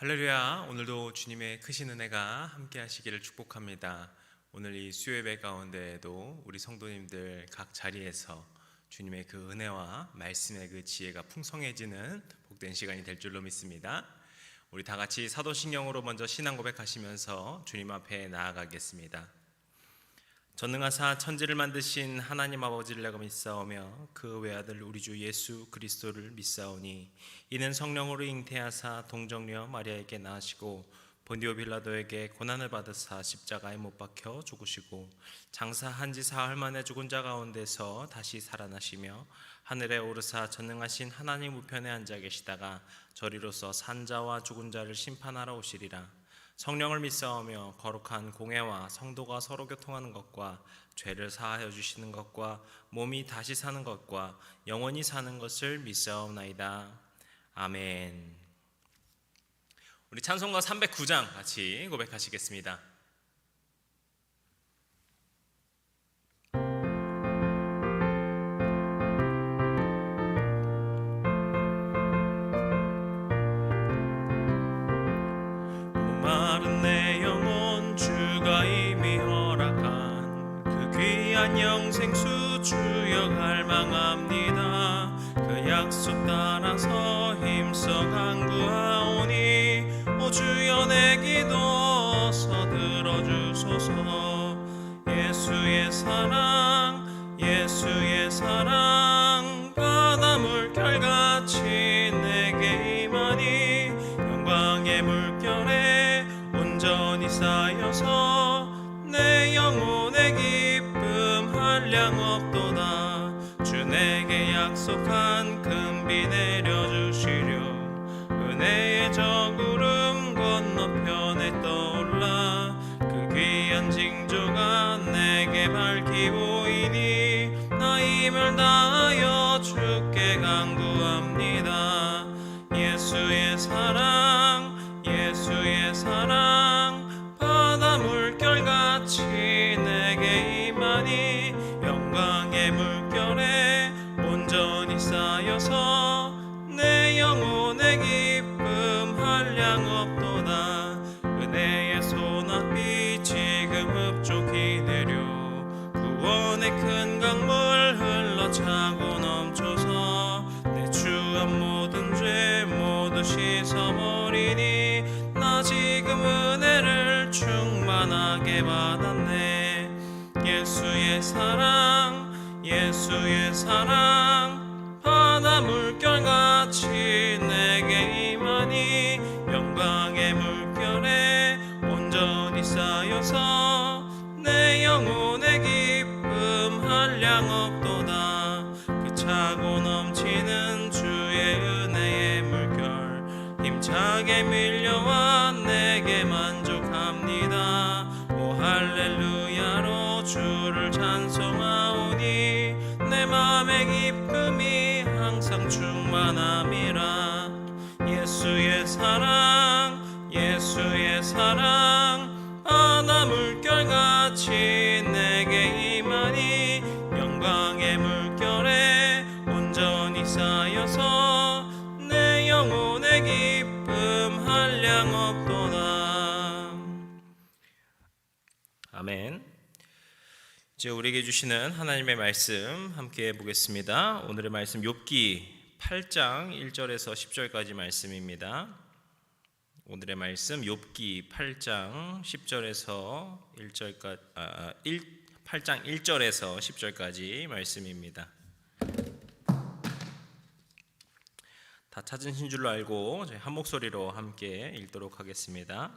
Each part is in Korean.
할렐루야. 오늘도 주님의 크신 은혜가 함께 하시기를 축복합니다. 오늘 이 수요예배 가운데에도 우리 성도님들 각 자리에서 주님의 그 은혜와 말씀의 그 지혜가 풍성해지는 복된 시간이 될 줄로 믿습니다. 우리 다 같이 사도신경으로 먼저 신앙 고백하시면서 주님 앞에 나아가겠습니다. 전능하사 천지를 만드신 하나님 아버지를 내가 믿사오며 그 외아들 우리 주 예수 그리스도를 믿사오니 이는 성령으로 잉태하사 동정녀 마리아에게 낳으시고 본디오 빌라도에게 고난을 받으사 십자가에 못 박혀 죽으시고 장사한 지 사흘 만에 죽은 자 가운데서 다시 살아나시며 하늘에 오르사 전능하신 하나님 우편에 앉아 계시다가 저리로서 산 자와 죽은 자를 심판하러 오시리라. 성령을 믿사오며 거룩한 공회와 성도가 서로 교통하는 것과 죄를 사하여 주시는 것과 몸이 다시 사는 것과 영원히 사는 것을 믿사옵나이다. 아멘. 우리 찬송가 309장 같이 고백하시겠습니다. 마른 내 영혼 주가 이미 허락한 그 귀한 영생수 주여 갈망합니다. 그 약속 따라서 힘써 간구하오니 오 주여 내 기도 서들어주소서. 예수의 사랑 예수의 사랑 바다 물결같이 내게 임하니 영광의 물결에 온전히 쌓여서 내 영혼의 기쁨 한량 없도다. 주 내게 약속한 큰 비 내려주시려 은혜의 저 구름 건너편에 떠올라 그 귀한 징조가 내게 밝히 보이니 나 힘을 다하여 주께 간구합니다. 예수의 사랑 예수의 사랑 바다 물결같이 내게 임하니 영광의 물결에 온전히 쌓여서 내 영혼의 기쁨 한량 없도다. 은혜의 소낙비 지금 흡족히 내려 구원의 큰 강물 흘러차고 넘쳐서 내 추한 모든 죄 모두 씻어버리니 나 지금 은혜를 충만하게 받았네. 예수의 사랑 예수의 사랑 바다 물결같이 내게 임하니 영광의 물결에 온전히 쌓여서 내 영혼의 기쁨 한량 없도다. 그 차고 넘치는 주의 은혜의 물결 힘차게 밀려와 내게 만족합니다. 오 할렐루야로 주를 찬송하오니 내 맘의 기쁨이 항상 충만함이라. 예수의 사랑 예수의 사랑 바다 물결같이 내게 임하니 영광의 물결에 온전히 쌓여서 내 영혼의 기쁨 한량 없도다. 아멘. 이제 우리에게 주시는 하나님의 말씀 함께 보겠습니다. 오늘의 말씀 욥기 8장 1절에서 10절까지 말씀입니다. 오늘의 말씀 욥기 8장 10절에서 8장 1절에서 10절까지 말씀입니다. 다 찾으신 줄로 알고 저희 한 목소리로 함께 읽도록 하겠습니다.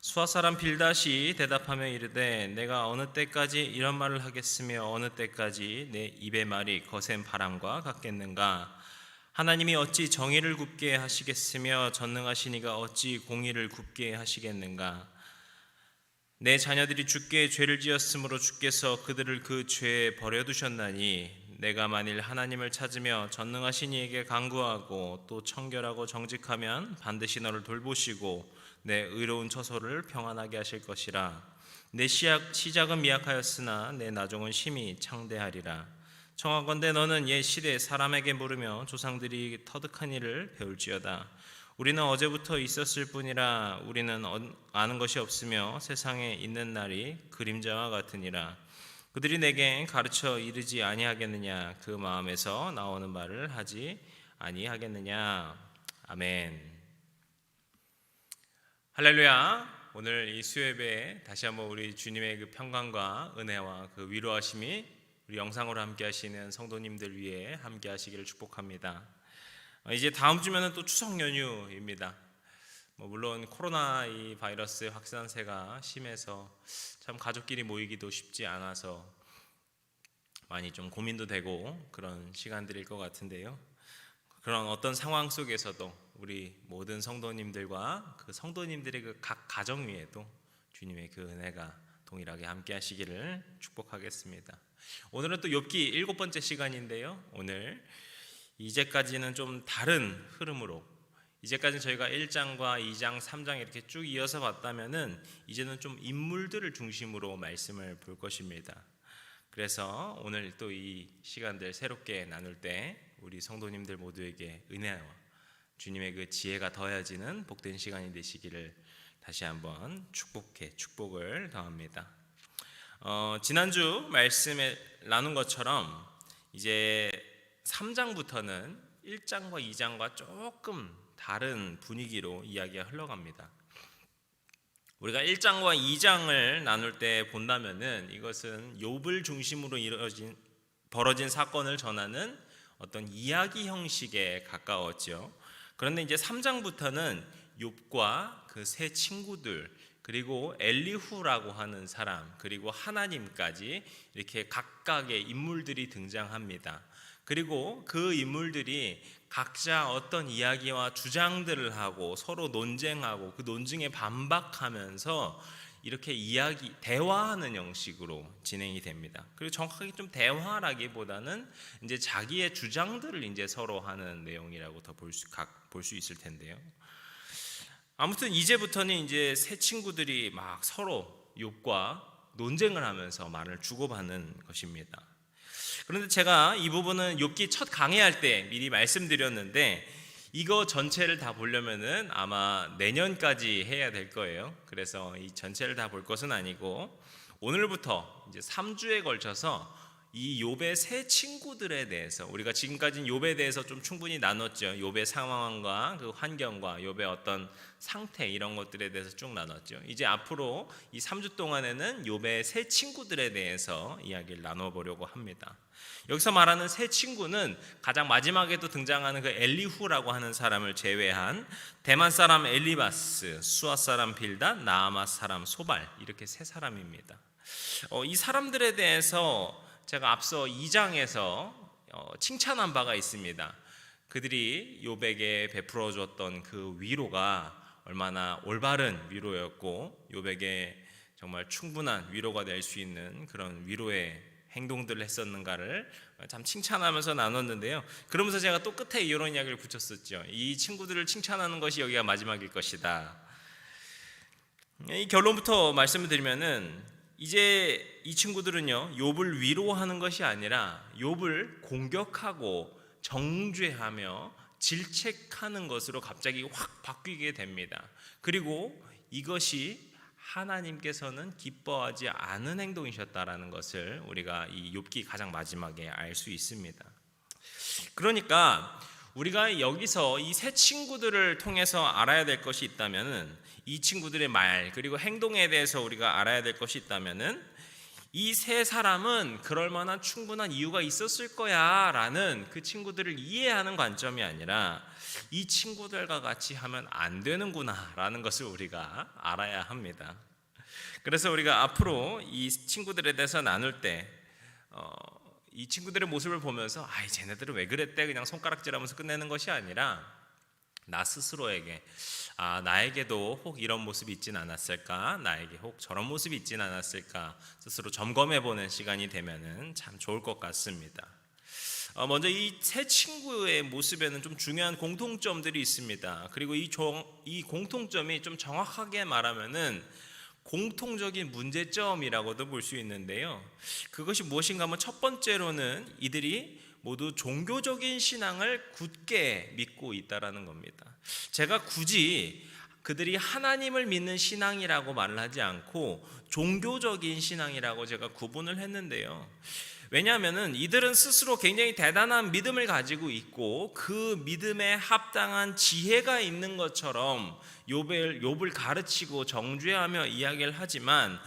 수아 사람 빌닷이 대답하며 이르되 내가 어느 때까지 이런 말을 하겠으며 어느 때까지 내 입의 말이 거센 바람과 같겠는가. 하나님이 어찌 정의를 굽게 하시겠으며 전능하신 이가 어찌 공의를 굽게 하시겠는가. 내 자녀들이 주께 죄를 지었으므로 주께서 그들을 그 죄에 버려두셨나니 내가 만일 하나님을 찾으며 전능하신 이에게 간구하고 또 청결하고 정직하면 반드시 너를 돌보시고 내 의로운 처소를 평안하게 하실 것이라. 내 시작은 미약하였으나 내 나중은 심히 창대하리라. 청하건대 너는 옛 시대 사람에게 물으며 조상들이 터득한 일을 배울지어다. 우리는 어제부터 있었을 뿐이라 우리는 아는 것이 없으며 세상에 있는 날이 그림자와 같으니라. 그들이 내게 가르쳐 이르지 아니하겠느냐. 그 마음에서 나오는 말을 하지 아니하겠느냐. 아멘. 할렐루야. 오늘 이 수요예배에 다시 한번 우리 주님의 그 평강과 은혜와 그 위로하심이 우리 영상으로 함께 하시는 성도님들 위해 함께 하시기를 축복합니다. 이제 다음 주면은 또 추석 연휴입니다. 물론 코로나 이 바이러스의 확산세가 심해서 참 가족끼리 모이기도 쉽지 않아서 많이 좀 고민도 되고 그런 시간들일 것 같은데요. 그런 어떤 상황 속에서도 우리 모든 성도님들과 그 성도님들의 그 각 가정 위에도 주님의 그 은혜가 동일하게 함께 하시기를 축복하겠습니다. 오늘은 또 욥기 7번째 시간인데요. 오늘 이제까지는 좀 다른 흐름으로, 이제까지는 저희가 1장과 2장, 3장 이렇게 쭉 이어서 봤다면은 이제는 좀 인물들을 중심으로 말씀을 볼 것입니다. 그래서 오늘 또 이 시간들 새롭게 나눌 때 우리 성도님들 모두에게 은혜와 주님의 그 지혜가 더해지는 복된 시간이 되시기를 다시 한번 축복을 더합니다. 지난주 말씀에 나눈 것처럼 이제 3장부터는 1장과 2장과 조금 다른 분위기로 이야기가 흘러갑니다. 우리가 1장과 2장을 나눌 때 본다면은 이것은 욥을 중심으로 벌어진 사건을 전하는 어떤 이야기 형식에 가까웠죠. 그런데 이제 3장부터는 욥과 그 세 친구들, 그리고 엘리후라고 하는 사람, 그리고 하나님까지 이렇게 각각의 인물들이 등장합니다. 그리고 그 인물들이 각자 어떤 이야기와 주장들을 하고 서로 논쟁하고 그 논쟁에 반박하면서 이렇게 대화하는 형식으로 진행이 됩니다. 그리고 정확하게 좀 대화라기보다는 이제 자기의 주장들을 이제 서로 하는 내용이라고 더 볼 수 있을 텐데요. 아무튼 이제부터는 이제 세 친구들이 막 서로 욥과 논쟁을 하면서 말을 주고받는 것입니다. 그런데 제가 이 부분은 욥기 첫 강해할 때 미리 말씀드렸는데 이거 전체를 다 보려면은 아마 내년까지 해야 될 거예요. 그래서 이 전체를 다 볼 것은 아니고 오늘부터 이제 3주에 걸쳐서 이 욥의 세 친구들에 대해서, 우리가 지금까지는 욥에 대해서 좀 충분히 나눴죠. 욥의 상황과 그 환경과 욥의 어떤 상태, 이런 것들에 대해서 쭉 나눴죠. 이제 앞으로 이 3주 동안에는 욥의 세 친구들에 대해서 이야기를 나눠보려고 합니다. 여기서 말하는 세 친구는 가장 마지막에도 등장하는 그 엘리후라고 하는 사람을 제외한 대만 사람 엘리바스, 수아 사람 빌닷, 나아마 사람 소발, 이렇게 세 사람입니다. 이 사람들에 대해서 제가 앞서 2장에서 칭찬한 바가 있습니다. 그들이 욥에게 베풀어 줬던 그 위로가 얼마나 올바른 위로였고 욥에게 정말 충분한 위로가 될 수 있는 그런 위로의 행동들을 했었는가를 참 칭찬하면서 나눴는데요. 그러면서 제가 또 끝에 이런 이야기를 붙였었죠. 이 친구들을 칭찬하는 것이 여기가 마지막일 것이다. 이 결론부터 말씀을 드리면은 이제 이 친구들은요, 욥을 위로하는 것이 아니라 욥을 공격하고 정죄하며 질책하는 것으로 갑자기 확 바뀌게 됩니다. 그리고 이것이 하나님께서는 기뻐하지 않은 행동이셨다라는 것을 우리가 이 욥기 가장 마지막에 알 수 있습니다. 그러니까 우리가 여기서 이 세 친구들을 통해서 알아야 될 것이 있다면은, 이 친구들의 말 그리고 행동에 대해서 우리가 알아야 될 것이 있다면은, 이 세 사람은 그럴 만한 충분한 이유가 있었을 거야 라는 그 친구들을 이해하는 관점이 아니라 이 친구들과 같이 하면 안 되는구나 라는 것을 우리가 알아야 합니다. 그래서 우리가 앞으로 이 친구들에 대해서 나눌 때 이 친구들의 모습을 보면서 아이 쟤네들은 왜 그랬대 그냥 손가락질하면서 끝내는 것이 아니라 나 스스로에게 나에게도 혹 이런 모습이 있진 않았을까, 나에게 혹 저런 모습이 있진 않았을까 스스로 점검해보는 시간이 되면은 참 좋을 것 같습니다. 먼저 이 세 친구의 모습에는 좀 중요한 공통점들이 있습니다. 그리고 이 공통점이 좀 정확하게 말하면은 공통적인 문제점이라고도 볼 수 있는데요. 그것이 무엇인가 하면 첫 번째로는 이들이 모두 종교적인 신앙을 굳게 믿고 있다라는 겁니다. 제가 굳이 그들이 하나님을 믿는 신앙이라고 말을 하지 않고 종교적인 신앙이라고 제가 구분을 했는데요. 왜냐하면 이들은 스스로 굉장히 대단한 믿음을 가지고 있고 그 믿음에 합당한 지혜가 있는 것처럼 욥을 가르치고 정죄하며 이야기를 하지만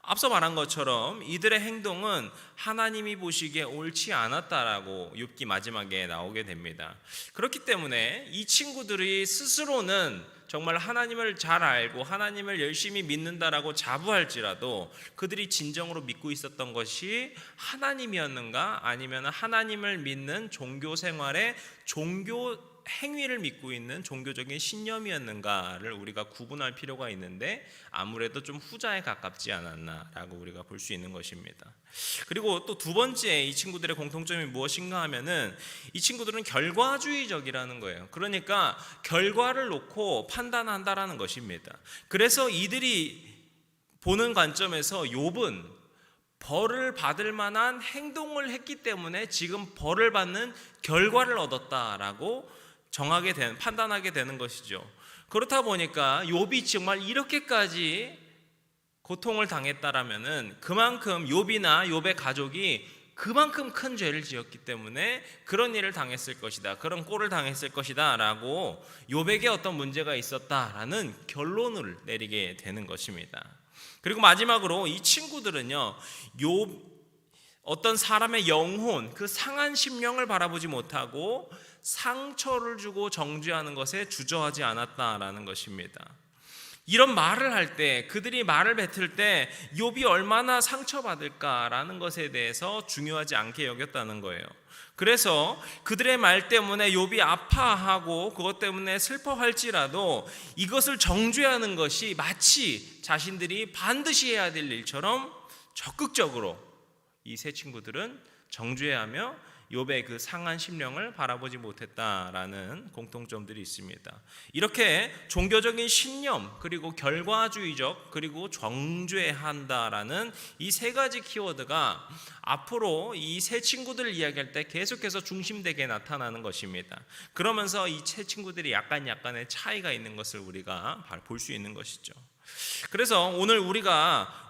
앞서 말한 것처럼 이들의 행동은 하나님이 보시기에 옳지 않았다라고 욥기 마지막에 나오게 됩니다. 그렇기 때문에 이 친구들이 스스로는 정말 하나님을 잘 알고 하나님을 열심히 믿는다라고 자부할지라도 그들이 진정으로 믿고 있었던 것이 하나님이었는가 아니면 하나님을 믿는 종교 생활의 종교 행위를 믿고 있는 종교적인 신념이었는가를 우리가 구분할 필요가 있는데 아무래도 좀 후자에 가깝지 않았나라고 우리가 볼 수 있는 것입니다. 그리고 또 두 번째 이 친구들의 공통점이 무엇인가 하면은 이 친구들은 결과주의적이라는 거예요. 그러니까 결과를 놓고 판단한다라는 것입니다. 그래서 이들이 보는 관점에서 욥은 벌을 받을 만한 행동을 했기 때문에 지금 벌을 받는 결과를 얻었다라고 판단하게 되는 것이죠. 그렇다 보니까 욥이 정말 이렇게까지 고통을 당했다라면은 그만큼 욥이나 욥의 가족이 그만큼 큰 죄를 지었기 때문에 그런 일을 당했을 것이다, 그런 꼴을 당했을 것이다 라고 욥에게 어떤 문제가 있었다라는 결론을 내리게 되는 것입니다. 그리고 마지막으로 이 친구들은요, 어떤 사람의 영혼, 그 상한 심령을 바라보지 못하고 상처를 주고 정죄하는 것에 주저하지 않았다라는 것입니다. 이런 말을 할 때, 그들이 말을 뱉을 때 욥이 얼마나 상처받을까라는 것에 대해서 중요하지 않게 여겼다는 거예요. 그래서 그들의 말 때문에 욥이 아파하고 그것 때문에 슬퍼할지라도 이것을 정죄하는 것이 마치 자신들이 반드시 해야 될 일처럼 적극적으로 이 세 친구들은 정죄하며 욥의 그 상한 심령을 바라보지 못했다라는 공통점들이 있습니다. 이렇게 종교적인 신념, 그리고 결과주의적, 그리고 정죄한다라는 이 세 가지 키워드가 앞으로 이 세 친구들을 이야기할 때 계속해서 중심되게 나타나는 것입니다. 그러면서 이 세 친구들이 약간의 차이가 있는 것을 우리가 볼 수 있는 것이죠. 그래서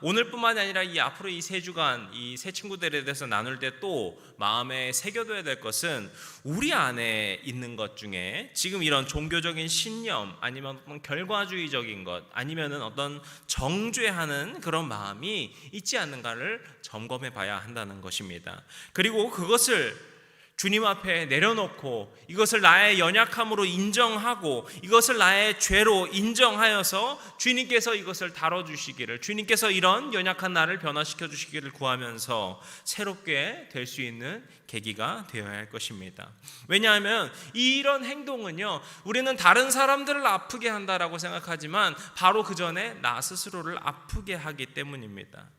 오늘뿐만이 아니라 이 앞으로 이 세 주간 이 세 친구들에 대해서 나눌 때 또 마음에 새겨둬야 될 것은 우리 안에 있는 것 중에 지금 이런 종교적인 신념 아니면 어떤 결과주의적인 것 아니면은 어떤 정죄하는 그런 마음이 있지 않는가를 점검해 봐야 한다는 것입니다. 그리고 그것을 주님 앞에 내려놓고 이것을 나의 연약함으로 인정하고 이것을 나의 죄로 인정하여서 주님께서 이것을 다뤄주시기를, 주님께서 이런 연약한 나를 변화시켜 주시기를 구하면서 새롭게 될 수 있는 계기가 되어야 할 것입니다. 왜냐하면 이런 행동은요, 우리는 다른 사람들을 아프게 한다라고 생각하지만 바로 그 전에 나 스스로를 아프게 하기 때문입니다.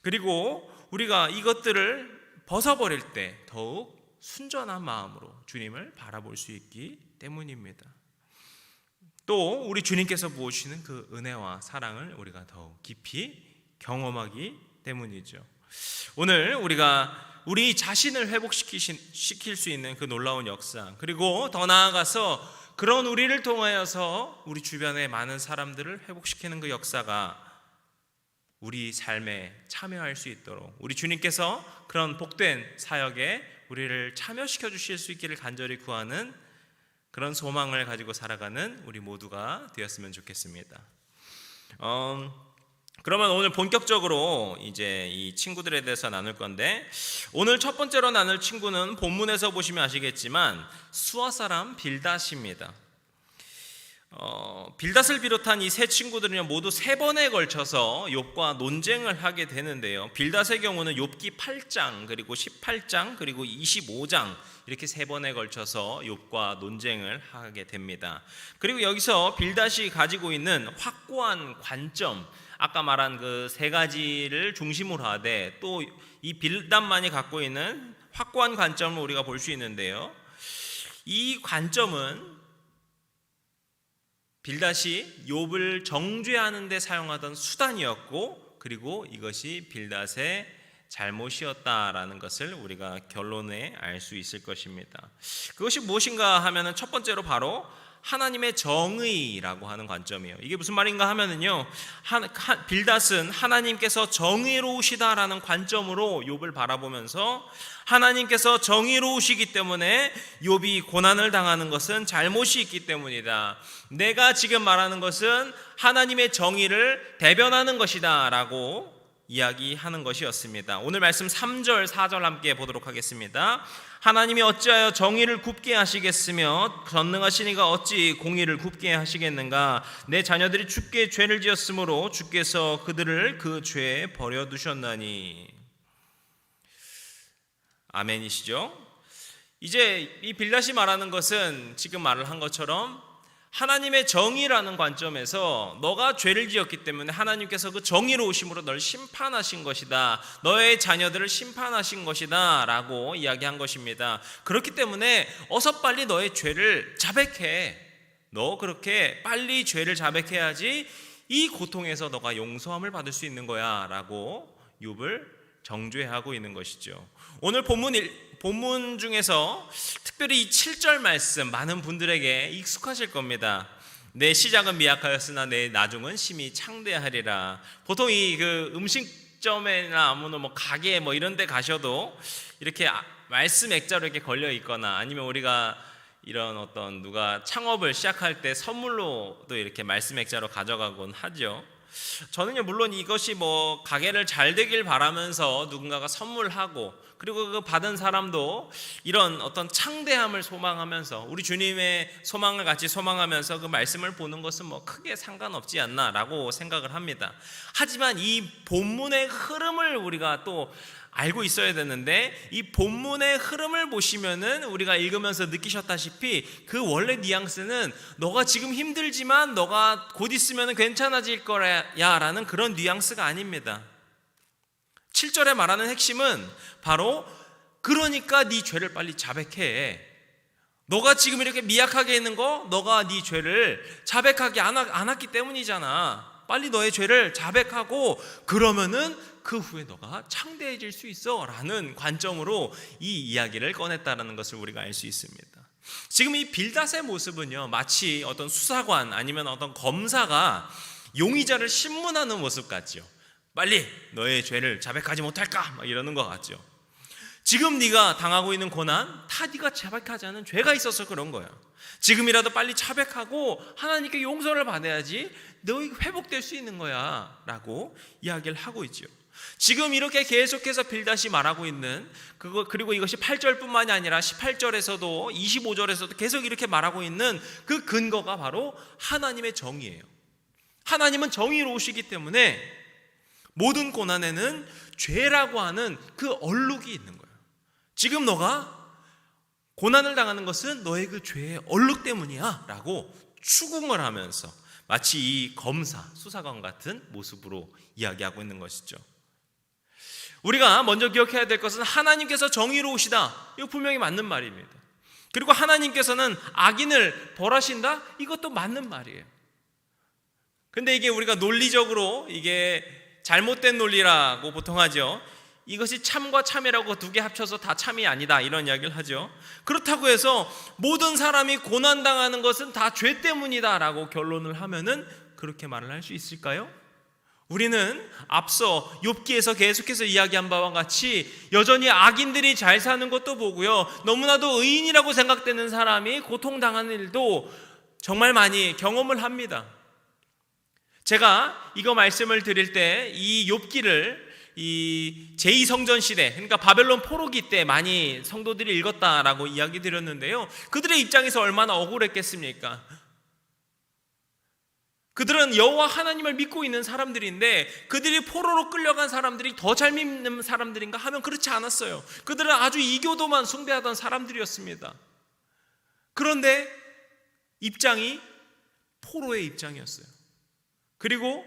그리고 우리가 이것들을 벗어버릴 때 더욱 순전한 마음으로 주님을 바라볼 수 있기 때문입니다. 또 우리 주님께서 부으시는 그 은혜와 사랑을 우리가 더욱 깊이 경험하기 때문이죠. 오늘 우리가 우리 자신을 회복시킬 수 있는 그 놀라운 역사, 그리고 더 나아가서 그런 우리를 통하여서 우리 주변의 많은 사람들을 회복시키는 그 역사가 우리 삶에 참여할 수 있도록 우리 주님께서 그런 복된 사역에 우리를 참여시켜 주실 수 있기를 간절히 구하는 그런 소망을 가지고 살아가는 우리 모두가 되었으면 좋겠습니다. 그러면 오늘 본격적으로 이제 이 친구들에 대해서 나눌 건데, 오늘 첫 번째로 나눌 친구는 본문에서 보시면 아시겠지만 수아 사람 빌닷입니다. 빌닷을 비롯한 이 세 친구들은 모두 3번에 걸쳐서 욥과 논쟁을 하게 되는데요. 빌닷의 경우는 욥기 8장, 그리고 18장, 그리고 25장 이렇게 3번에 걸쳐서 욥과 논쟁을 하게 됩니다. 그리고 여기서 빌닷이 가지고 있는 확고한 관점, 아까 말한 그 3가지를 중심으로 하되 또 이 빌닷만이 갖고 있는 확고한 관점을 우리가 볼 수 있는데요. 이 관점은 빌닷이 욥을 정죄하는 데 사용하던 수단이었고, 그리고 이것이 빌닷의 잘못이었다라는 것을 우리가 결론에 알 수 있을 것입니다. 그것이 무엇인가 하면은 첫 번째로 바로 하나님의 정의라고 하는 관점이에요. 이게 무슨 말인가 하면은요, 빌닷은 하나님께서 정의로우시다라는 관점으로 욥을 바라보면서 하나님께서 정의로우시기 때문에 욥이 고난을 당하는 것은 잘못이 있기 때문이다. 내가 지금 말하는 것은 하나님의 정의를 대변하는 것이다 라고 이야기하는 것이었습니다. 오늘 말씀 3절 4절 함께 보도록 하겠습니다. 하나님이 어찌하여 정의를 굽게 하시겠으며 전능하시니가 어찌 공의를 굽게 하시겠는가. 내 자녀들이 주께 죄를 지었으므로 주께서 그들을 그 죄에 버려두셨나니. 아멘이시죠? 이제 이 빌닷이 말하는 것은 지금 말을 한 것처럼 하나님의 정의라는 관점에서 너가 죄를 지었기 때문에 하나님께서 그 정의로우심으로 널 심판하신 것이다. 너의 자녀들을 심판하신 것이다 라고 이야기한 것입니다. 그렇기 때문에 어서 빨리 너의 죄를 자백해. 너 그렇게 빨리 죄를 자백해야지 이 고통에서 너가 용서함을 받을 수 있는 거야 라고 욥을 정죄하고 있는 것이죠. 오늘 본문 중에서 특별히 이 7절 말씀 많은 분들에게 익숙하실 겁니다. 내 시작은 미약하였으나 내 나중은 심히 창대하리라. 보통 이 그 음식점이나 아무나 뭐 가게 뭐 이런 데 가셔도 이렇게 말씀 액자로 이렇게 걸려 있거나 아니면 우리가 이런 어떤 누가 창업을 시작할 때 선물로도 이렇게 말씀 액자로 가져가곤 하죠. 저는요, 물론 이것이 뭐 가게를 잘 되길 바라면서 누군가가 선물하고 그리고 그 받은 사람도 이런 어떤 창대함을 소망하면서 우리 주님의 소망을 같이 소망하면서 그 말씀을 보는 것은 뭐 크게 상관없지 않나라고 생각을 합니다. 하지만 이 본문의 흐름을 우리가 또 알고 있어야 되는데 이 본문의 흐름을 보시면은 우리가 읽으면서 느끼셨다시피 그 원래 뉘앙스는 너가 지금 힘들지만 너가 곧 있으면 괜찮아질 거야라는 그런 뉘앙스가 아닙니다. 7절에 말하는 핵심은 바로 그러니까 네 죄를 빨리 자백해. 너가 지금 이렇게 미약하게 있는 거 너가 네 죄를 자백하지 않았기 때문이잖아. 빨리 너의 죄를 자백하고 그러면은 그 후에 너가 창대해질 수 있어 라는 관점으로 이 이야기를 꺼냈다는 것을 우리가 알 수 있습니다. 지금 이 빌닷의 모습은요, 마치 어떤 수사관 아니면 어떤 검사가 용의자를 신문하는 모습 같죠. 빨리 너의 죄를 자백하지 못할까 막 이러는 것 같죠. 지금 네가 당하고 있는 고난 다 네가 자백하지 않은 죄가 있어서 그런 거야. 지금이라도 빨리 자백하고 하나님께 용서를 받아야지 너 회복될 수 있는 거야 라고 이야기를 하고 있죠. 지금 이렇게 계속해서 빌닷이 말하고 있는 그거, 그리고 이것이 8절뿐만이 아니라 18절에서도 25절에서도 계속 이렇게 말하고 있는 그 근거가 바로 하나님의 정의예요. 하나님은 정의로우시기 때문에 모든 고난에는 죄라고 하는 그 얼룩이 있는 거예요. 지금 너가 고난을 당하는 것은 너의 그 죄의 얼룩 때문이야 라고 추궁을 하면서 마치 이 검사, 수사관 같은 모습으로 이야기하고 있는 것이죠. 우리가 먼저 기억해야 될 것은 하나님께서 정의로우시다. 이거 분명히 맞는 말입니다. 그리고 하나님께서는 악인을 벌하신다. 이것도 맞는 말이에요. 근데 이게 우리가 논리적으로 이게 잘못된 논리라고 보통 하죠. 이것이 참과 참이라고 두 개 합쳐서 다 참이 아니다 이런 이야기를 하죠. 그렇다고 해서 모든 사람이 고난당하는 것은 다 죄 때문이다 라고 결론을 하면은 그렇게 말을 할 수 있을까요? 우리는 앞서 욥기에서 계속해서 이야기한 바와 같이 여전히 악인들이 잘 사는 것도 보고요, 너무나도 의인이라고 생각되는 사람이 고통당하는 일도 정말 많이 경험을 합니다. 제가 이거 말씀을 드릴 때 이 욥기를 이 제2성전 시대, 그러니까 바벨론 포로기 때 많이 성도들이 읽었다라고 이야기 드렸는데요, 그들의 입장에서 얼마나 억울했겠습니까? 그들은 여호와 하나님을 믿고 있는 사람들인데 그들이 포로로 끌려간 사람들이 더 잘 믿는 사람들인가 하면 그렇지 않았어요. 그들은 아주 이교도만 숭배하던 사람들이었습니다. 그런데 입장이 포로의 입장이었어요. 그리고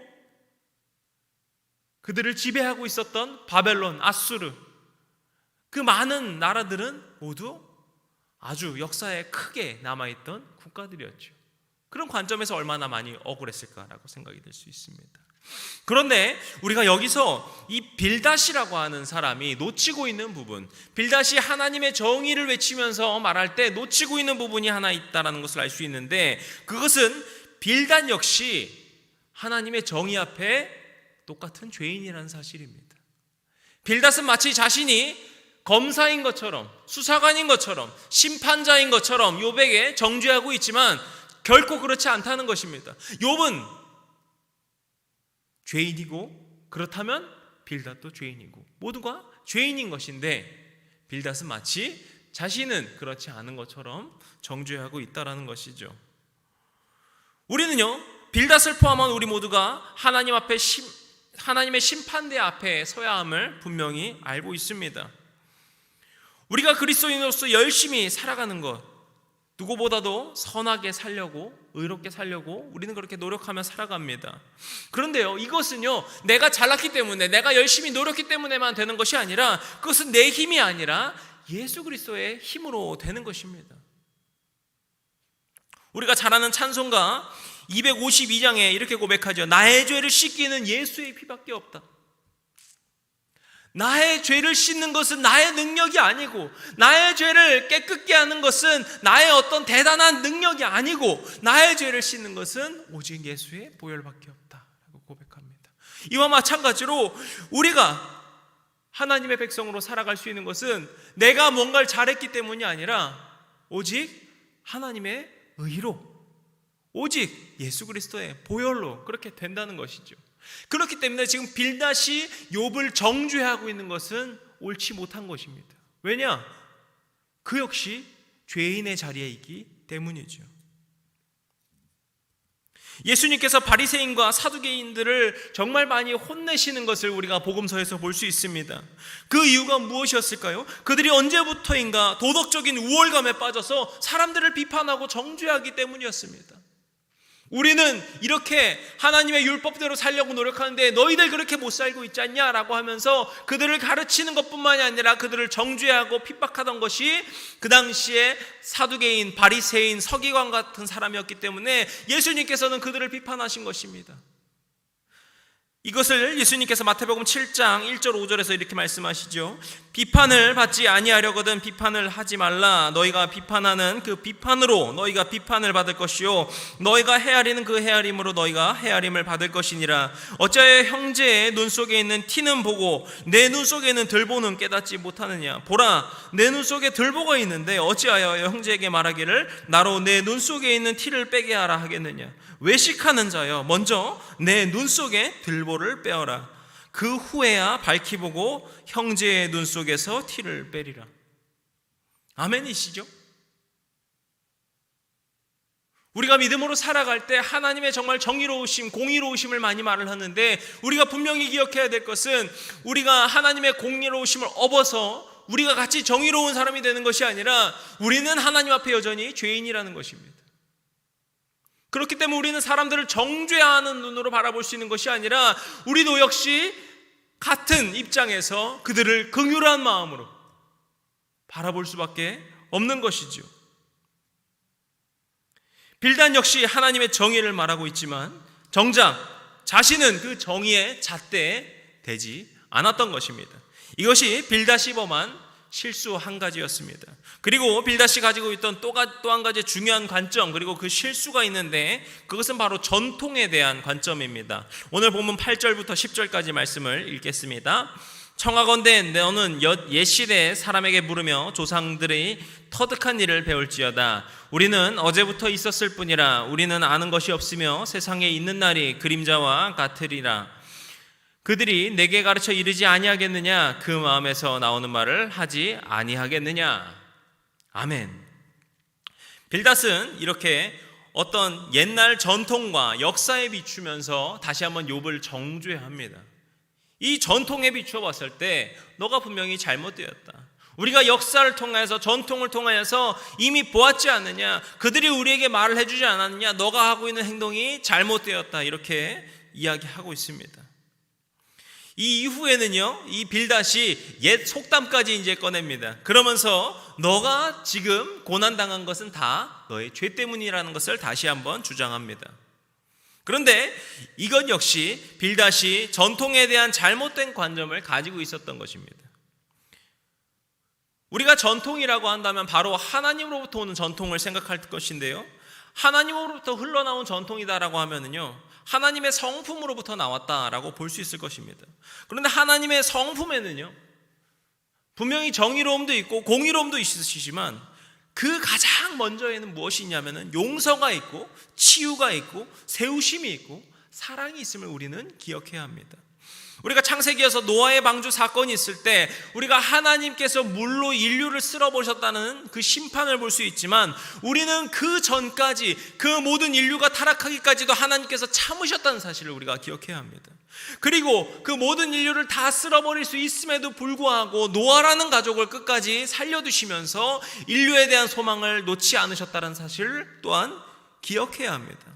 그들을 지배하고 있었던 바벨론, 아수르, 그 많은 나라들은 모두 아주 역사에 크게 남아있던 국가들이었죠. 그런 관점에서 얼마나 많이 억울했을까라고 생각이 들 수 있습니다. 그런데 우리가 여기서 이 빌닷이라고 하는 사람이 놓치고 있는 부분, 빌닷이 하나님의 정의를 외치면서 말할 때 놓치고 있는 부분이 하나 있다는 것을 알 수 있는데, 그것은 빌닷 역시 하나님의 정의 앞에 똑같은 죄인이라는 사실입니다. 빌닷은 마치 자신이 검사인 것처럼, 수사관인 것처럼, 심판자인 것처럼 욥에게 정죄하고 있지만 결코 그렇지 않다는 것입니다. 욥은 죄인이고, 그렇다면 빌닷도 죄인이고, 모두가 죄인인 것인데 빌닷은 마치 자신은 그렇지 않은 것처럼 정죄하고 있다는 것이죠. 우리는요, 빌닷을 포함한 우리 모두가 하나님의 심판대 앞에 서야 함을 분명히 알고 있습니다. 우리가 그리스도인으로서 열심히 살아가는 것, 누구보다도 선하게 살려고, 의롭게 살려고 우리는 그렇게 노력하며 살아갑니다. 그런데요, 이것은요, 내가 잘났기 때문에, 내가 열심히 노력했기 때문에만 되는 것이 아니라, 그것은 내 힘이 아니라 예수 그리스도의 힘으로 되는 것입니다. 우리가 잘 아는 찬송가 252장에 이렇게 고백하죠. 나의 죄를 씻기는 예수의 피밖에 없다. 나의 죄를 씻는 것은 나의 능력이 아니고, 나의 죄를 깨끗게 하는 것은 나의 어떤 대단한 능력이 아니고, 나의 죄를 씻는 것은 오직 예수의 보혈밖에 없다라고 고백합니다. 이와 마찬가지로 우리가 하나님의 백성으로 살아갈 수 있는 것은 내가 뭔가를 잘했기 때문이 아니라 오직 하나님의 의로, 오직 예수 그리스도의 보혈로 그렇게 된다는 것이죠. 그렇기 때문에 지금 빌닷이 욥을 정죄하고 있는 것은 옳지 못한 것입니다. 왜냐? 그 역시 죄인의 자리에 있기 때문이죠. 예수님께서 바리새인과 사두개인들을 정말 많이 혼내시는 것을 우리가 복음서에서 볼 수 있습니다. 그 이유가 무엇이었을까요? 그들이 언제부터인가 도덕적인 우월감에 빠져서 사람들을 비판하고 정죄하기 때문이었습니다. 우리는 이렇게 하나님의 율법대로 살려고 노력하는데 너희들 그렇게 못 살고 있지 않냐라고 하면서 그들을 가르치는 것뿐만이 아니라 그들을 정죄하고 핍박하던 것이 그 당시에 사두개인, 바리새인, 서기관 같은 사람이었기 때문에 예수님께서는 그들을 비판하신 것입니다. 이것을 예수님께서 마태복음 7장 1절 5절에서 이렇게 말씀하시죠. 비판을 받지 아니하려거든 비판을 하지 말라. 너희가 비판하는 그 비판으로 너희가 비판을 받을 것이요 너희가 헤아리는 그 헤아림으로 너희가 헤아림을 받을 것이니라. 어찌하여 형제의 눈 속에 있는 티는 보고 내 눈 속에 있는 들보는 깨닫지 못하느냐. 보라, 내 눈 속에 들보가 있는데 어찌하여 형제에게 말하기를 나로 내 눈 속에 있는 티를 빼게 하라 하겠느냐. 외식하는 자여, 먼저 내 눈 속에 들보를 빼어라. 그 후에야 밝히 보고 형제의 눈 속에서 티를 빼리라. 아멘이시죠? 우리가 믿음으로 살아갈 때 하나님의 정말 정의로우심, 공의로우심을 많이 말을 하는데, 우리가 분명히 기억해야 될 것은 우리가 하나님의 공의로우심을 업어서 우리가 같이 정의로운 사람이 되는 것이 아니라 우리는 하나님 앞에 여전히 죄인이라는 것입니다. 그렇기 때문에 우리는 사람들을 정죄하는 눈으로 바라볼 수 있는 것이 아니라 우리도 역시 같은 입장에서 그들을 긍휼한 마음으로 바라볼 수밖에 없는 것이죠. 빌닷 역시 하나님의 정의를 말하고 있지만 정작 자신은 그 정의에 잣대되지 않았던 것입니다. 이것이 빌닷이 범한 실수 한 가지였습니다. 그리고 빌닷이 가지고 있던 또 한 가지 중요한 관점, 그리고 그 실수가 있는데 그것은 바로 전통에 대한 관점입니다. 오늘 본문 8절부터 10절까지 말씀을 읽겠습니다. 청하건대 너는 옛시대 사람에게 물으며 조상들의 터득한 일을 배울지어다. 우리는 어제부터 있었을 뿐이라. 우리는 아는 것이 없으며 세상에 있는 날이 그림자와 같으리라. 그들이 내게 가르쳐 이르지 아니하겠느냐. 그 마음에서 나오는 말을 하지 아니하겠느냐. 아멘. 빌닷은 이렇게 어떤 옛날 전통과 역사에 비추면서 다시 한번 욥을 정죄합니다. 이 전통에 비추어 봤을 때 너가 분명히 잘못되었다. 우리가 역사를 통해서, 전통을 통해서 이미 보았지 않느냐. 그들이 우리에게 말을 해주지 않았느냐. 너가 하고 있는 행동이 잘못되었다. 이렇게 이야기하고 있습니다. 이 이후에는요, 이 빌닷이 옛 속담까지 이제 꺼냅니다. 그러면서 너가 지금 고난당한 것은 다 너의 죄 때문이라는 것을 다시 한번 주장합니다. 그런데 이것 역시 빌닷이 전통에 대한 잘못된 관점을 가지고 있었던 것입니다. 우리가 전통이라고 한다면 바로 하나님으로부터 오는 전통을 생각할 것인데요, 하나님으로부터 흘러나온 전통이다라고 하면은요, 하나님의 성품으로부터 나왔다라고 볼 수 있을 것입니다. 그런데 하나님의 성품에는요, 분명히 정의로움도 있고 공의로움도 있으시지만 그 가장 먼저에는 무엇이 있냐면은 용서가 있고 치유가 있고 세우심이 있고 사랑이 있음을 우리는 기억해야 합니다. 우리가 창세기에서 노아의 방주 사건이 있을 때 우리가 하나님께서 물로 인류를 쓸어버리셨다는 그 심판을 볼 수 있지만, 우리는 그 전까지 그 모든 인류가 타락하기까지도 하나님께서 참으셨다는 사실을 우리가 기억해야 합니다. 그리고 그 모든 인류를 다 쓸어버릴 수 있음에도 불구하고 노아라는 가족을 끝까지 살려두시면서 인류에 대한 소망을 놓지 않으셨다는 사실을 또한 기억해야 합니다.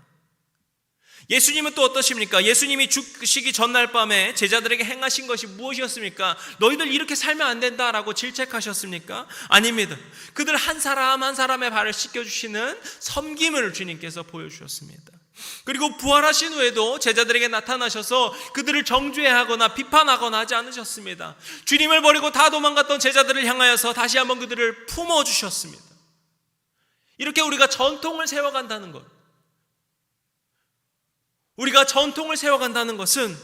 예수님은 또 어떠십니까? 예수님이 죽으시기 전날 밤에 제자들에게 행하신 것이 무엇이었습니까? 너희들 이렇게 살면 안 된다라고 질책하셨습니까? 아닙니다. 그들 한 사람 한 사람의 발을 씻겨주시는 섬김을 주님께서 보여주셨습니다. 그리고 부활하신 후에도 제자들에게 나타나셔서 그들을 정죄하거나 비판하거나 하지 않으셨습니다. 주님을 버리고 다 도망갔던 제자들을 향하여서 다시 한번 그들을 품어주셨습니다. 이렇게 우리가 전통을 세워간다는 것, 우리가 전통을 세워간다는 것은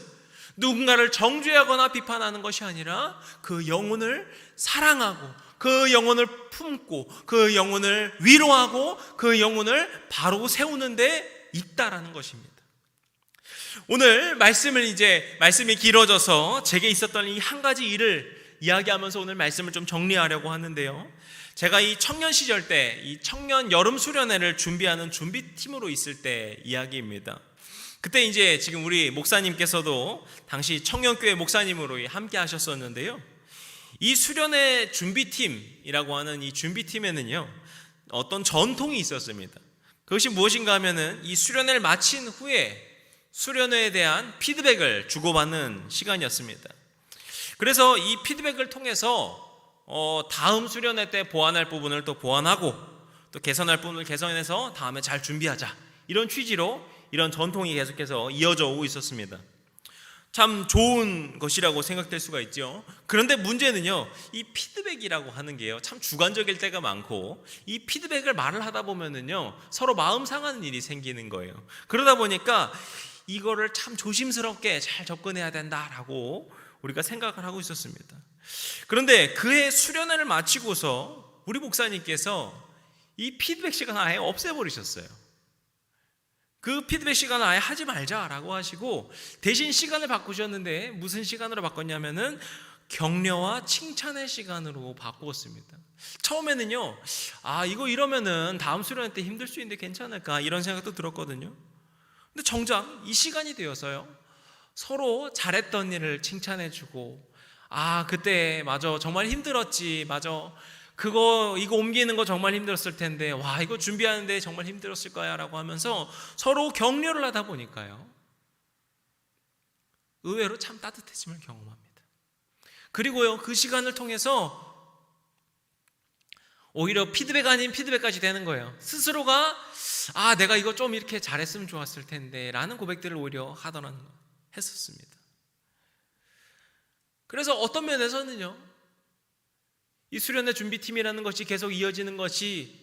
누군가를 정죄하거나 비판하는 것이 아니라 그 영혼을 사랑하고 그 영혼을 품고 그 영혼을 위로하고 그 영혼을 바로 세우는 데 있다라는 것입니다. 오늘 말씀이 길어져서 제게 있었던 이 한 가지 일을 이야기하면서 오늘 말씀을 좀 정리하려고 하는데요, 제가 이 청년 시절 때 이 청년 여름 수련회를 준비하는 준비팀으로 있을 때 이야기입니다. 그때 이제 지금 우리 목사님께서도 당시 청년교회 목사님으로 함께 하셨었는데요, 이 수련회 준비팀이라고 하는 이 준비팀에는요 어떤 전통이 있었습니다. 그것이 무엇인가 하면은 이 수련회를 마친 후에 수련회에 대한 피드백을 주고받는 시간이었습니다. 그래서 이 피드백을 통해서 다음 수련회 때 보완할 부분을 또 보완하고 또 개선할 부분을 개선해서 다음에 잘 준비하자, 이런 취지로 이런 전통이 계속해서 이어져 오고 있었습니다. 참 좋은 것이라고 생각될 수가 있죠. 그런데 문제는요, 이 피드백이라고 하는 게요 참 주관적일 때가 많고, 이 피드백을 말을 하다 보면은요 서로 마음 상하는 일이 생기는 거예요. 그러다 보니까 이거를 참 조심스럽게 잘 접근해야 된다라고 우리가 생각을 하고 있었습니다. 그런데 그해 수련회를 마치고서 우리 목사님께서 이 피드백 시간을 아예 없애버리셨어요. 그 피드백 시간을 아예 하지 말자라고 하시고 대신 시간을 바꾸셨는데, 무슨 시간으로 바꿨냐면은 격려와 칭찬의 시간으로 바꾸었습니다. 처음에는요, 이거 이러면은 다음 수련회 때 힘들 수 있는데 괜찮을까, 이런 생각도 들었거든요. 근데 정작 이 시간이 되어서요 서로 잘했던 일을 칭찬해주고, 그때 맞아 정말 힘들었지, 맞아 이거 옮기는 거 정말 힘들었을 텐데, 와 이거 준비하는데 정말 힘들었을 거야 라고 하면서 서로 격려를 하다 보니까요 의외로 참 따뜻해짐을 경험합니다. 그리고요 그 시간을 통해서 오히려 피드백 아닌 피드백까지 되는 거예요. 스스로가 내가 이거 좀 이렇게 잘했으면 좋았을 텐데 라는 고백들을 오히려 했었습니다. 그래서 어떤 면에서는요 이 수련회 준비팀이라는 것이 계속 이어지는 것이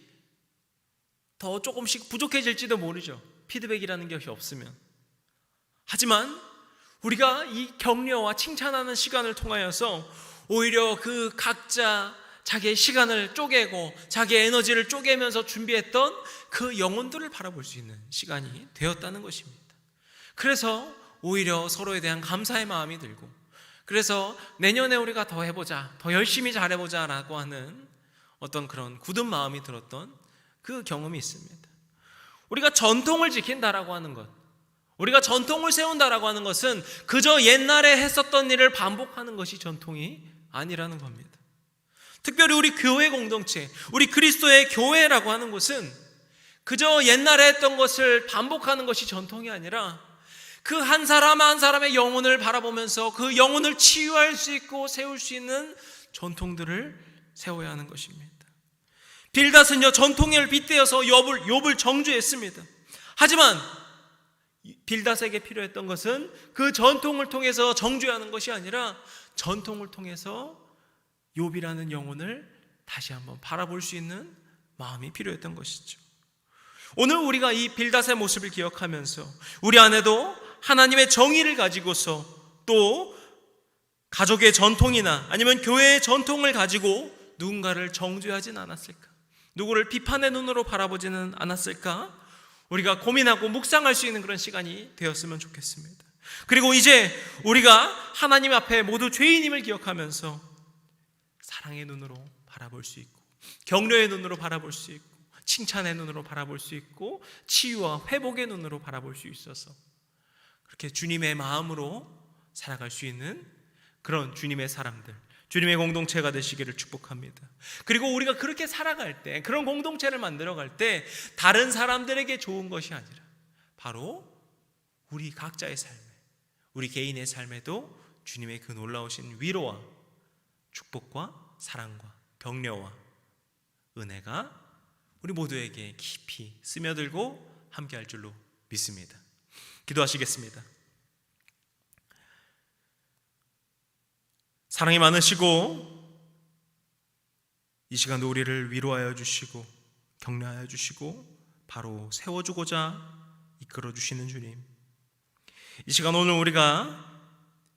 더 조금씩 부족해질지도 모르죠. 피드백이라는 것이 없으면. 하지만 우리가 이 격려와 칭찬하는 시간을 통하여서 오히려 그 각자 자기의 시간을 쪼개고 자기의 에너지를 쪼개면서 준비했던 그 영혼들을 바라볼 수 있는 시간이 되었다는 것입니다. 그래서 오히려 서로에 대한 감사의 마음이 들고, 그래서 내년에 우리가 더 해보자, 더 열심히 잘해보자 라고 하는 어떤 그런 굳은 마음이 들었던 그 경험이 있습니다. 우리가 전통을 지킨다라고 하는 것, 우리가 전통을 세운다라고 하는 것은 그저 옛날에 했었던 일을 반복하는 것이 전통이 아니라는 겁니다. 특별히 우리 교회 공동체, 우리 그리스도의 교회라고 하는 것은 그저 옛날에 했던 것을 반복하는 것이 전통이 아니라 그 한 사람 한 사람의 영혼을 바라보면서 그 영혼을 치유할 수 있고 세울 수 있는 전통들을 세워야 하는 것입니다. 빌닷은요 전통을 빗대어서 욥을 정죄했습니다. 하지만 빌닷에게 필요했던 것은 그 전통을 통해서 정죄하는 것이 아니라 전통을 통해서 욥이라는 영혼을 다시 한번 바라볼 수 있는 마음이 필요했던 것이죠. 오늘 우리가 이 빌닷의 모습을 기억하면서 우리 안에도 하나님의 정의를 가지고서 또 가족의 전통이나 아니면 교회의 전통을 가지고 누군가를 정죄하진 않았을까? 누구를 비판의 눈으로 바라보지는 않았을까? 우리가 고민하고 묵상할 수 있는 그런 시간이 되었으면 좋겠습니다. 그리고 이제 우리가 하나님 앞에 모두 죄인임을 기억하면서 사랑의 눈으로 바라볼 수 있고, 격려의 눈으로 바라볼 수 있고, 칭찬의 눈으로 바라볼 수 있고, 치유와 회복의 눈으로 바라볼 수 있어서 그렇게 주님의 마음으로 살아갈 수 있는 그런 주님의 사람들, 주님의 공동체가 되시기를 축복합니다. 그리고 우리가 그렇게 살아갈 때, 그런 공동체를 만들어갈 때 다른 사람들에게 좋은 것이 아니라 바로 우리 각자의 삶에, 우리 개인의 삶에도 주님의 그 놀라우신 위로와 축복과 사랑과 격려와 은혜가 우리 모두에게 깊이 스며들고 함께할 줄로 믿습니다. 기도하시겠습니다. 사랑이 많으시고 이 시간도 우리를 위로하여 주시고 격려하여 주시고 바로 세워주고자 이끌어 주시는 주님, 이 시간 오늘 우리가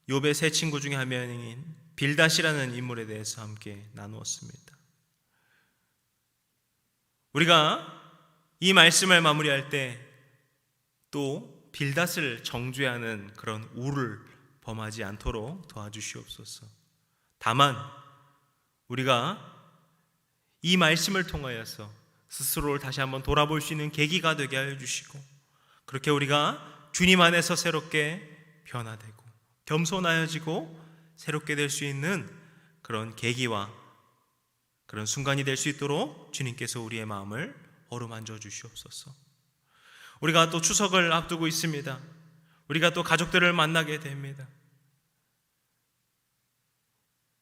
욥의 세 친구 중에 한 명인 빌닷이라는 인물에 대해서 함께 나누었습니다. 우리가 이 말씀을 마무리할 때 또 빌닷을 정죄하는 그런 우를 범하지 않도록 도와주시옵소서. 다만 우리가 이 말씀을 통하여서 스스로를 다시 한번 돌아볼 수 있는 계기가 되게 하여 주시고, 그렇게 우리가 주님 안에서 새롭게 변화되고 겸손하여지고 새롭게 될 수 있는 그런 계기와 그런 순간이 될 수 있도록 주님께서 우리의 마음을 어루만져 주시옵소서. 우리가 또 추석을 앞두고 있습니다. 우리가 또 가족들을 만나게 됩니다.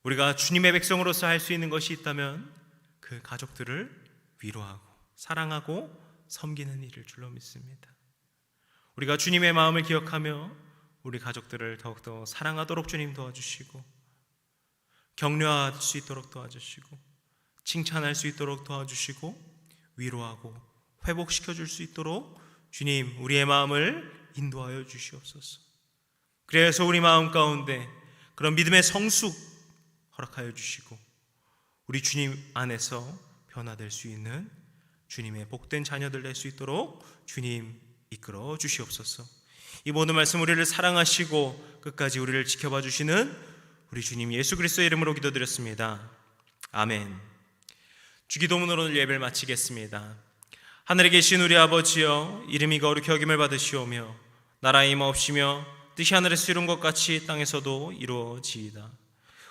우리가 주님의 백성으로서 할 수 있는 것이 있다면 그 가족들을 위로하고 사랑하고 섬기는 일일 줄로 믿습니다. 우리가 주님의 마음을 기억하며 우리 가족들을 더욱더 사랑하도록 주님 도와주시고, 격려할 수 있도록 도와주시고, 칭찬할 수 있도록 도와주시고, 위로하고 회복시켜 줄 수 있도록 주님 우리의 마음을 인도하여 주시옵소서. 그래서 우리 마음 가운데 그런 믿음의 성숙 허락하여 주시고 우리 주님 안에서 변화될 수 있는 주님의 복된 자녀들 될 수 있도록 주님 이끌어 주시옵소서. 이 모든 말씀 우리를 사랑하시고 끝까지 우리를 지켜봐 주시는 우리 주님 예수 그리스도의 이름으로 기도드렸습니다. 아멘. 주기도문으로 오늘 예배를 마치겠습니다. 하늘에 계신 우리 아버지여, 이름이 거룩히 여김을 받으시오며 나라의 임하옵시며 뜻이 하늘에서 이룬 것 같이 땅에서도 이루어지이다.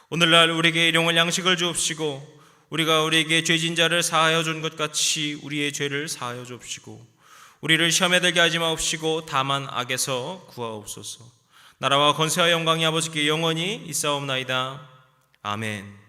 오늘날 우리에게 일용할 양식을 주옵시고 우리가 우리에게 죄진 자를 사하여 준 것 같이 우리의 죄를 사하여 주옵시고 우리를 시험에 들게 하지 마옵시고 다만 악에서 구하옵소서. 나라와 권세와 영광이 아버지께 영원히 있사옵나이다. 아멘.